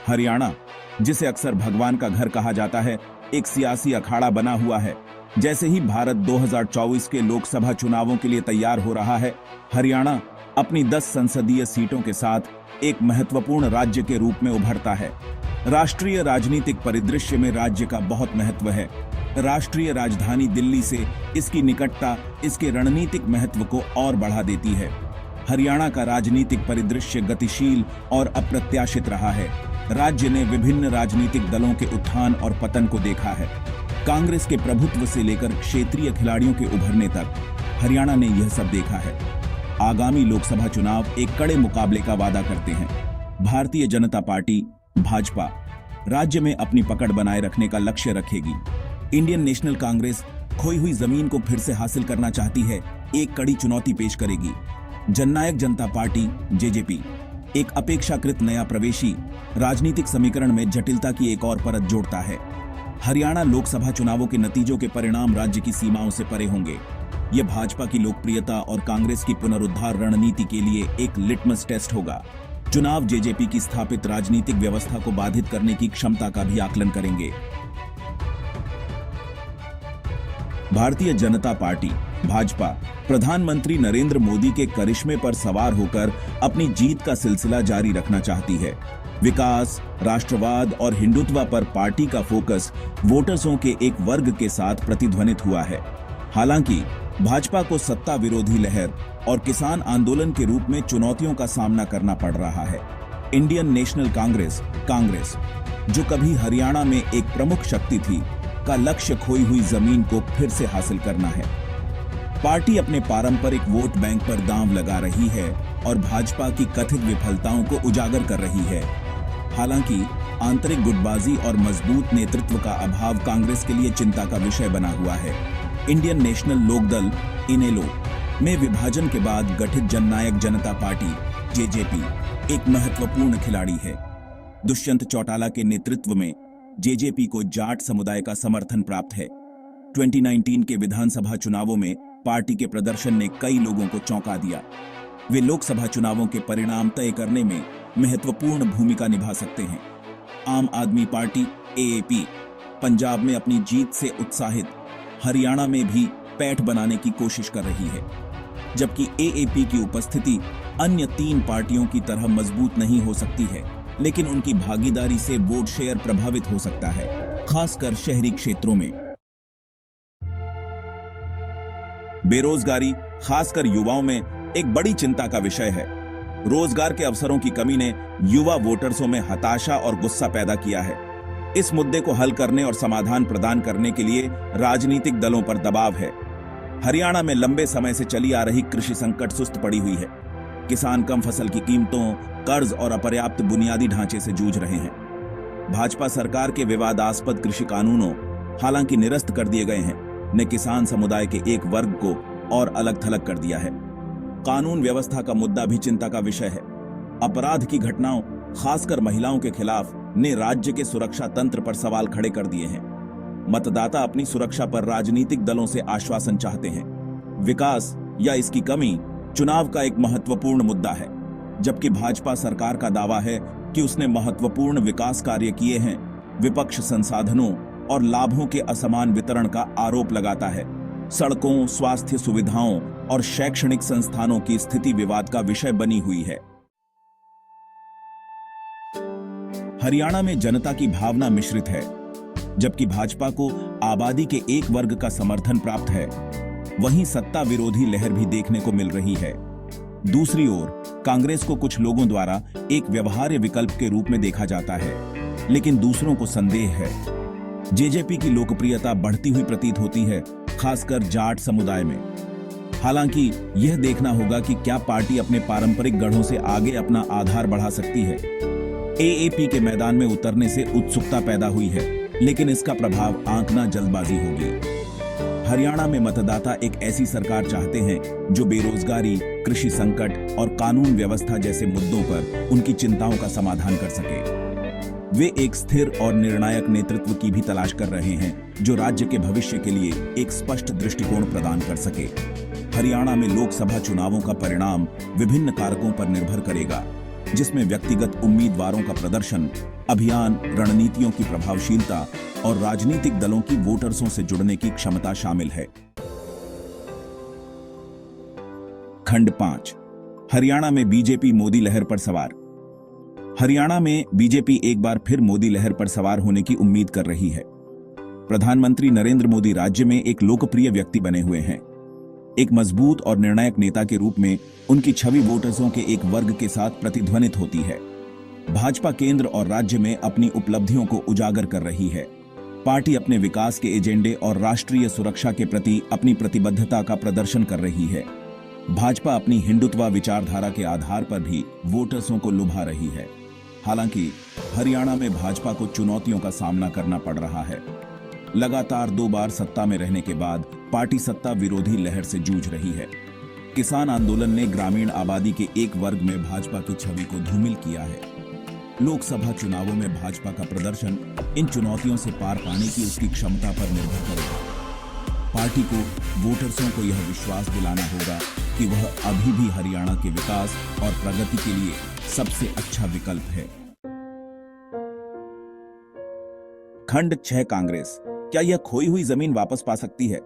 हरियाणा, जिसे अक्सर भगवान का घर कहा जाता है, एक सियासी अखाड़ा बना हुआ है। जैसे ही भारत 2024 के लोकसभा चुनावों के लिए तैयार हो रहा है, हरियाणा अपनी 10 संसदीय सीटों के साथ एक महत्वपूर्ण राज्य के रूप में उभरता है। राष्ट्रीय राजनीतिक परिदृश्य में राज्य का बहुत महत्व है। राष्ट्रीय राजधानी दिल्ली से इसकी निकटता इसके रणनीतिक महत्व को और बढ़ा देती है। हरियाणा का राजनीतिक परिदृश्य गतिशील और अप्रत्याशित रहा है। राज्य ने विभिन्न राजनीतिक दलों के उत्थान और पतन को देखा है। कांग्रेस के प्रभुत्व से लेकर क्षेत्रीय खिलाड़ियों के उभरने तक हरियाणा ने यह सब देखा है। आगामी लोकसभा चुनाव एक कड़े मुकाबले का वादा करते हैं। भारतीय जनता पार्टी भाजपा राज्य में अपनी पकड़ बनाए रखने का लक्ष्य रखेगी। इंडियन नेशनल कांग्रेस खोई हुई जमीन को फिर से हासिल करना चाहती है, एक कड़ी चुनौती पेश करेगी। जननायक जनता पार्टी जेजेपी एक अपेक्षाकृत नया प्रवेशी राजनीतिक समीकरण में जटिलता की एक और परत जोड़ता है। हरियाणा लोकसभा चुनावों के नतीजों के परिणाम राज्य की सीमाओं से परे होंगे। यह भाजपा की लोकप्रियता और कांग्रेस की पुनरुद्धार रणनीति के लिए एक लिटमस टेस्ट होगा। चुनाव जेजेपी की स्थापित राजनीतिक व्यवस्था को बाधित करने की क्षमता का भी आकलन करेंगे। भारतीय जनता पार्टी भाजपा प्रधानमंत्री नरेंद्र मोदी के करिश्मे पर सवार होकर अपनी जीत का सिलसिला जारी रखना चाहती है। विकास, राष्ट्रवाद और हिंदुत्व पर पार्टी का फोकस वोटर्सों के एक वर्ग के साथ प्रतिध्वनित हुआ है। हालांकि भाजपा को सत्ता विरोधी लहर और किसान आंदोलन के रूप में चुनौतियों का सामना करना पड़ रहा है। इंडियन नेशनल कांग्रेस जो कभी हरियाणा में एक प्रमुख शक्ति थी, का लक्ष्य खोई हुई जमीन को फिर से हासिल करना है। पार्टी अपने पारंपरिक वोट बैंक पर दांव लगा रही है और भाजपा की कथित विफलताओं को उजागर कर रही है। हालांकि आंतरिक गुटबाजी और मजबूत नेतृत्व का अभाव कांग्रेस के लिए चिंता का विषय बना हुआ है। इंडियन नेशनल लोकदल इनेलो में विभाजन के बाद गठित जननायक जनता पार्टी जेजेपी एक महत्वपूर्ण खिलाड़ी है। दुष्यंत चौटाला के नेतृत्व में जेजेपी को जाट समुदाय का समर्थन प्राप्त है। 2019 के विधानसभा चुनावों में पार्टी के प्रदर्शन ने कई लोगों को चौंका दिया। वे लोकसभा चुनावों के परिणाम तय करने में महत्वपूर्ण भूमिका निभा सकते हैं। आम आदमी पार्टी एएपी पंजाब में अपनी जीत से उत्साहित हरियाणा में भी पैठ बनाने की कोशिश कर रही है। जबकि एएपी की उपस्थिति अन्य 3 पार्टियों की तरह मजबूत नहीं हो सकती है, लेकिन उनकी भागीदारी से वोट शेयर प्रभावित हो सकता है, खासकर शहरी क्षेत्रों में। बेरोजगारी खासकर युवाओं में एक बड़ी चिंता का विषय है। रोजगार के अवसरों की कमी ने युवा वोटर्सों में हताशा और गुस्सा पैदा किया है। इस मुद्दे को हल करने और समाधान प्रदान करने के लिए राजनीतिक दलों पर दबाव है। हरियाणा में लंबे समय से चली आ रही कृषि संकट सुस्त पड़ी हुई है। किसान कम फसल की कीमतों, कर्ज और अपर्याप्त बुनियादी ढांचे से जूझ रहे हैं। भाजपा सरकार के विवादास्पद कृषि कानूनों, हालांकि निरस्त कर दिए गए हैं, ने किसान समुदाय के एक वर्ग को और अलग थलग कर दिया है। कानून व्यवस्था का मुद्दा भी चिंता का विषय है। अपराध की घटनाओं, खासकर महिलाओं के खिलाफ, ने राज्य के सुरक्षा तंत्र पर सवाल खड़े कर दिए हैं। मतदाता अपनी सुरक्षा पर राजनीतिक दलों से आश्वासन चाहते हैं। विकास या इसकी कमी चुनाव का एक महत्वपूर्ण मुद्दा है। जबकि भाजपा सरकार का दावा है कि उसने महत्वपूर्ण विकास कार्य किए हैं, विपक्ष संसाधनों और लाभों के असमान वितरण का आरोप लगाता है। सड़कों, स्वास्थ्य सुविधाओं और शैक्षणिक संस्थानों की स्थिति विवाद का विषय बनी हुई है। हरियाणा में जनता की भावना मिश्रित है। जबकि भाजपा को आबादी के एक वर्ग का समर्थन प्राप्त है, वहीं सत्ता विरोधी लहर भी देखने को मिल रही है। दूसरी ओर कांग्रेस को कुछ लोगों द्वारा एक व्यवहार्य विकल्प के रूप में देखा जाता है, लेकिन दूसरों को संदेह है। जेजेपी की लोकप्रियता बढ़ती हुई प्रतीत होती है, खासकर जाट समुदाय में। हालांकि यह देखना होगा कि क्या पार्टी अपने पारंपरिक गढ़ों से आगे अपना आधार बढ़ा सकती है। एएपी के मैदान में उतरने से उत्सुकता पैदा हुई है, लेकिन इसका प्रभाव आंकना जल्दबाजी होगी। हरियाणा में मतदाता एक ऐसी सरकार चाहते हैं जो बेरोजगारी, कृषि संकट और कानून व्यवस्था जैसे मुद्दों पर उनकी चिंताओं का समाधान कर सके। वे एक स्थिर और निर्णायक नेतृत्व की भी तलाश कर रहे हैं, जो राज्य के भविष्य के लिए एक स्पष्ट दृष्टिकोण प्रदान कर सके। हरियाणा में लोकसभा चुनावों का परिणाम विभिन्न कारकों पर निर्भर करेगा। जिसमें व्यक्तिगत उम्मीदवारों का प्रदर्शन, अभियान, रणनीतियों की प्रभावशीलता और राजनीतिक दलों की वोटर्सों से जुड़ने की क्षमता शामिल है। खंड 5। हरियाणा में बीजेपी मोदी लहर पर सवार। हरियाणा में बीजेपी एक बार फिर मोदी लहर पर सवार होने की उम्मीद कर रही है। प्रधानमंत्री नरेंद्र मोदी राज्य में एक लोकप्रिय व्यक्ति बने हुए हैं। एक मजबूत और निर्णायक नेता के रूप में उनकी छवि वोटर्सों के एक वर्ग के साथ प्रतिध्वनित होती है। भाजपा केंद्र और राज्य में अपनी उपलब्धियों को उजागर कर रही है। पार्टी अपने विकास के एजेंडे और राष्ट्रीय सुरक्षा के प्रति अपनी प्रतिबद्धता का प्रदर्शन कर रही है। भाजपा अपनी हिंदुत्व विचारधारा के आधार पर भी वोटर्सों को लुभा रही है। हालांकि हरियाणा में भाजपा को चुनौतियों का सामना करना पड़ रहा है। लगातार 2 बार सत्ता में रहने के बाद पार्टी सत्ता विरोधी लहर से जूझ रही है। किसान आंदोलन ने ग्रामीण आबादी के एक वर्ग में भाजपा की छवि को धूमिल किया है। लोकसभा चुनावों में भाजपा का प्रदर्शन इन चुनौतियों से पार पाने की उसकी क्षमता पर निर्भर करेगा। पार्टी को वोटर्सों को यह विश्वास दिलाना होगा कि वह अभी भी हरियाणा के विकास और प्रगति के लिए सबसे अच्छा विकल्प है। खंड 6। कांग्रेस, क्या यह खोई हुई जमीन वापस पा सकती है?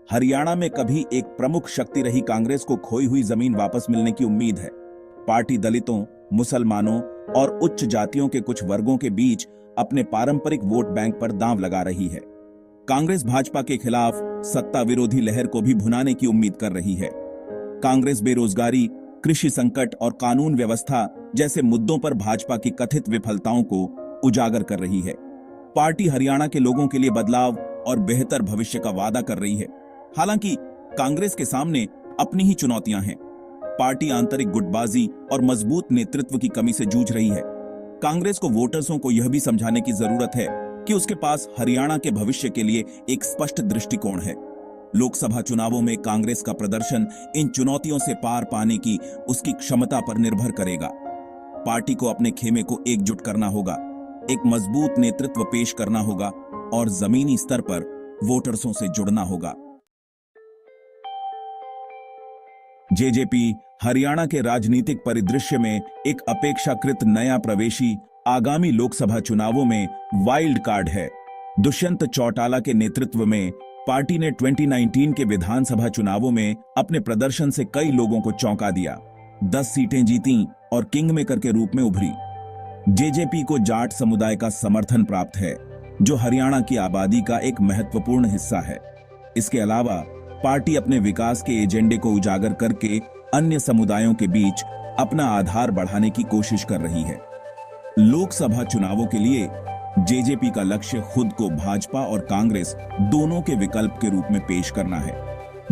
हरियाणा में कभी एक प्रमुख शक्ति रही कांग्रेस को खोई हुई जमीन वापस मिलने की उम्मीद है। पार्टी दलितों, मुसलमानों और उच्च जातियों के कुछ वर्गों के बीच अपने पारंपरिक वोट बैंक पर दांव लगा रही है। कांग्रेस भाजपा के खिलाफ सत्ता विरोधी लहर को भी भुनाने की उम्मीद कर रही है। कांग्रेस बेरोजगारी, कृषि संकट और कानून व्यवस्था जैसे मुद्दों पर भाजपा की कथित विफलताओं को उजागर कर रही है। पार्टी हरियाणा के लोगों के लिए बदलाव और बेहतर भविष्य का वादा कर रही है। हालांकि कांग्रेस के सामने अपनी ही चुनौतियां हैं। पार्टी आंतरिक गुटबाजी और मजबूत नेतृत्व की कमी से जूझ रही है। कांग्रेस को वोटर्सों को यह भी समझाने की जरूरत है कि उसके पास हरियाणा के भविष्य के लिए एक स्पष्ट दृष्टिकोण है। लोकसभा चुनावों में कांग्रेस का प्रदर्शन इन चुनौतियों से पार पाने की उसकी क्षमता पर निर्भर करेगा। पार्टी को अपने खेमे को एकजुट करना होगा, एक मजबूत नेतृत्व पेश करना होगा और जमीनी स्तर पर वोटर्सों से जुड़ना होगा। जेजेपी हरियाणा के राजनीतिक परिदृश्य में एक अपेक्षाकृत नया प्रवेशी आगामी लोकसभा चुनावों में वाइल्ड कार्ड है। दुष्यंत चौटाला के नेतृत्व में पार्टी ने 2019 के विधानसभा चुनावों में अपने प्रदर्शन से कई लोगों को चौंका दिया, 10 सीटें जीतीं और किंगमेकर के रूप में उभरी। जेजेपी को जाट समुदाय का समर्थन प्राप्त है, जो हरियाणा की आबादी का एक महत्वपूर्ण हिस्सा है। इसके अलावा पार्टी अपने विकास के एजेंडे को उजागर करके अन्य समुदायों के बीच अपना आधार बढ़ाने की कोशिश कर रही है। लोकसभा चुनावों के लिए जेजेपी का लक्ष्य खुद को भाजपा और कांग्रेस दोनों के विकल्प के रूप में पेश करना है,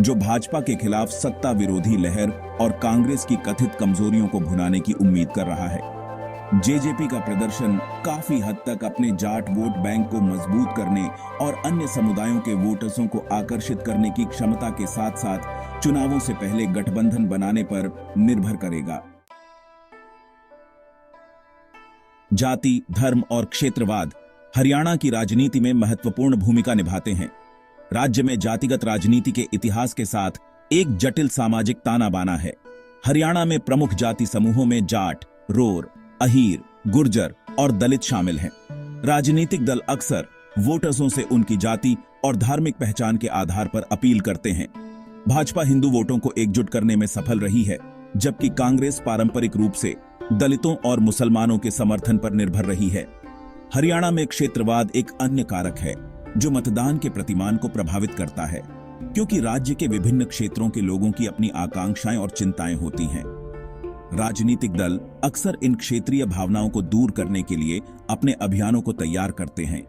जो भाजपा के खिलाफ सत्ता विरोधी लहर और कांग्रेस की कथित कमजोरियों को भुनाने की उम्मीद कर रहा है। जेजेपी का प्रदर्शन काफी हद तक अपने जाट वोट बैंक को मजबूत करने और अन्य समुदायों के वोटर्सों को आकर्षित करने की क्षमता के साथ साथ चुनावों से पहले गठबंधन बनाने पर निर्भर करेगा। जाति, धर्म और क्षेत्रवाद हरियाणा की राजनीति में महत्वपूर्ण भूमिका निभाते हैं। राज्य में जातिगत राजनीति के इतिहास के साथ एक जटिल सामाजिक ताना बाना है। हरियाणा में प्रमुख जाति समूहों में जाट, रोर, अहीर, गुर्जर और दलित शामिल हैं। राजनीतिक दल अक्सर वोटर्सों से उनकी जाति और धार्मिक पहचान के आधार पर अपील करते हैं। भाजपा हिंदू वोटों को एकजुट करने में सफल रही है, जबकि कांग्रेस पारंपरिक रूप से दलितों और मुसलमानों के समर्थन पर निर्भर रही है। हरियाणा में क्षेत्रवाद एक अन्य कारक है जो मतदान के प्रतिमान को प्रभावित करता है, क्योंकि राज्य के विभिन्न क्षेत्रों के लोगों की अपनी आकांक्षाएं और चिंताएं होती हैं। राजनीतिक दल अक्सर इन क्षेत्रीय भावनाओं को दूर करने के लिए अपने अभियानों को तैयार करते हैं।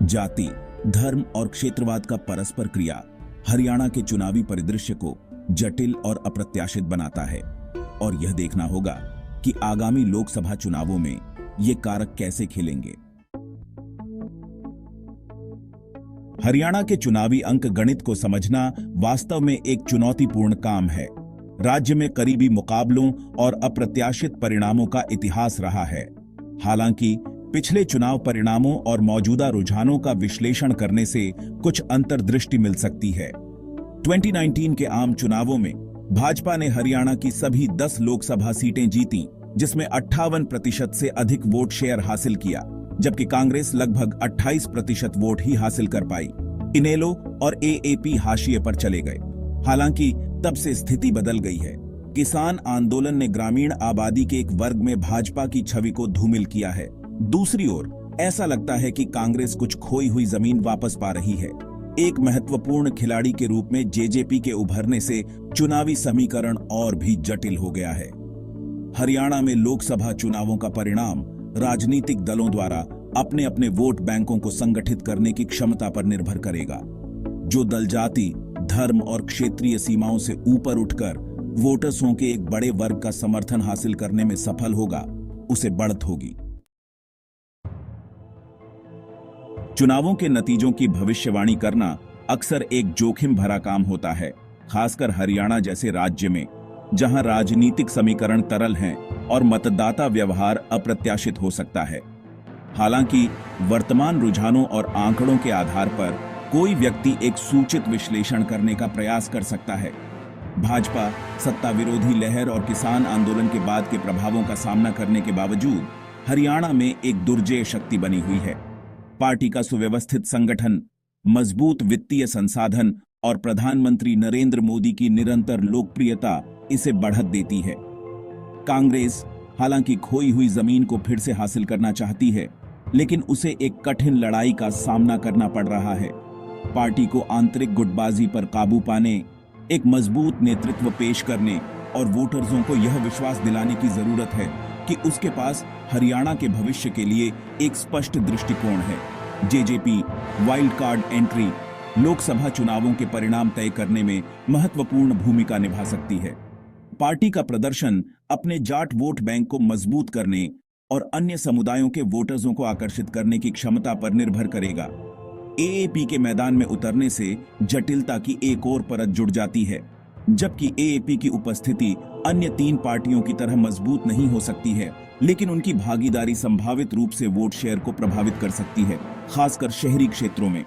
जाति, धर्म और क्षेत्रवाद का परस्पर क्रिया हरियाणा के चुनावी परिदृश्य को जटिल और अप्रत्याशित बनाता है, और यह देखना होगा कि आगामी लोकसभा चुनावों में ये कारक कैसे खेलेंगे। हरियाणा के चुनावी अंक गणित को समझना वास्तव में एक चुनौतीपूर्ण काम है। राज्य में करीबी मुकाबलों और अप्रत्याशित परिणामों का इतिहास रहा है। हालांकि पिछले चुनाव परिणामों और मौजूदा रुझानों का विश्लेषण करने से कुछ अंतर्दृष्टि मिल सकती है। 2019 के आम चुनावों में भाजपा ने हरियाणा की सभी 10 लोकसभा सीटें जीतीं जिसमें 58% से अधिक वोट शेयर हासिल किया, जबकि कांग्रेस लगभग 28% वोट ही हासिल कर पाई। इनेलो और एएपी हाशिए पर चले गए। हालांकि तब से स्थिति बदल गई है। किसान आंदोलन ने ग्रामीण आबादी के एक वर्ग में भाजपा की छवि को धूमिल किया है। दूसरी ओर ऐसा लगता है कि कांग्रेस कुछ खोई हुई जमीन वापस पा रही है। एक महत्वपूर्ण खिलाड़ी के रूप में जेजेपी के उभरने से चुनावी समीकरण और भी जटिल हो गया है। हरियाणा में लोकसभा चुनावों का परिणाम राजनीतिक दलों द्वारा अपने अपने वोट बैंकों को संगठित करने की क्षमता पर निर्भर करेगा। जो दल जाति, धर्म और क्षेत्रीय सीमाओं से ऊपर उठकर वोटर्सों के एक बड़े वर्ग का समर्थन हासिल करने में सफल होगा, उसे बढ़त होगी। चुनावों के नतीजों की भविष्यवाणी करना अक्सर एक जोखिम भरा काम होता है, खासकर हरियाणा जैसे राज्य में, जहां राजनीतिक समीकरण तरल हैं और मतदाता व्यवहार अप्रत्याशित हो सकता है। हालांकि वर्तमान रुझानों और आंकड़ों के आधार पर कोई व्यक्ति एक सूचित विश्लेषण करने का प्रयास कर सकता है। भाजपा सत्ता विरोधी लहर और किसान आंदोलन के बाद के प्रभावों का सामना करने के बावजूद हरियाणा में एक दुर्जेय शक्ति बनी हुई है। पार्टी का सुव्यवस्थित संगठन, मजबूत वित्तीय संसाधन और प्रधानमंत्री नरेंद्र मोदी की निरंतर लोकप्रियता इसे बढ़त देती है। कांग्रेस हालांकि खोई हुई जमीन को फिर से हासिल करना चाहती है, लेकिन उसे एक कठिन लड़ाई का सामना करना पड़ रहा है। पार्टी को आंतरिक गुटबाजी पर काबू पाने, एक मजबूत नेतृत्व पेश करने और वोटर्सों को यह विश्वास दिलाने की जरूरत है कि उसके पास हरियाणा के भविष्य के लिए एक स्पष्ट दृष्टिकोण है। JJP wild card entry Lok Sabha चुनावों के परिणाम तय करने में महत्वपूर्ण भूमिका निभा सकती है। पार्टी का प्रदर्शन अपने जाट वोट बैंक को मजबूत करने और अन्य समुदायों के वोटर्सों को आकर्षित करने की क्षमता पर निर्भर करेगा। एएपी के मैदान में उतरने से जटिलता की एक और परत जुड़ जाती है, जबकि एएपी की उपस्थिति अन्य 3 पार्टियों की तरह मजबूत नहीं हो सकती है, लेकिन उनकी भागीदारी संभावित रूप से वोट शेयर को प्रभावित कर सकती है, खासकर शहरी क्षेत्रों में।